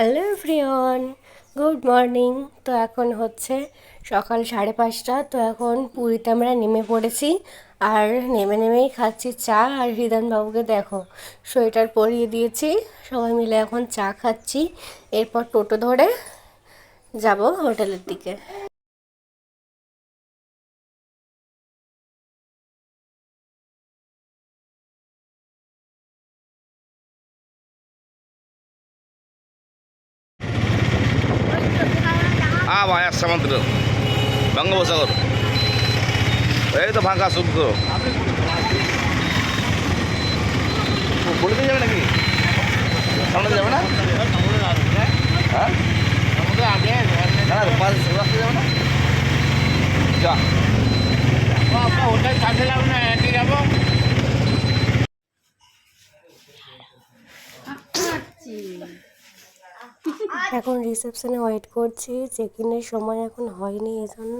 Hello everyone, good morning. তো এখন হচ্ছে সকাল 5:30। তো এখন পুরীতে আমরা নেমে পড়েছি। আর নেমে নেমেই খাচ্ছি চা। আর হৃদয়বাবুকে দেখো, সোয়েটার পরিয়ে দিয়েছি। সবাই মিলে এখন চা খাচ্ছি। এরপর টোটো ধরে যাব হোটেলের দিকে। মায়া সমুদ্র বঙ্গোপসাগর এই তো ফাঁকা শুদ্ধ বলতে যাবে নাকি সামনে যাবে না হ্যাঁ রাস্তা যাবে না যা হোটেল ছাড়তে যাবো না একই যাবো। এখন রিসেপশনে ওয়েট করছি, চেক ইনের সময় এখন হয়নি, এজন্য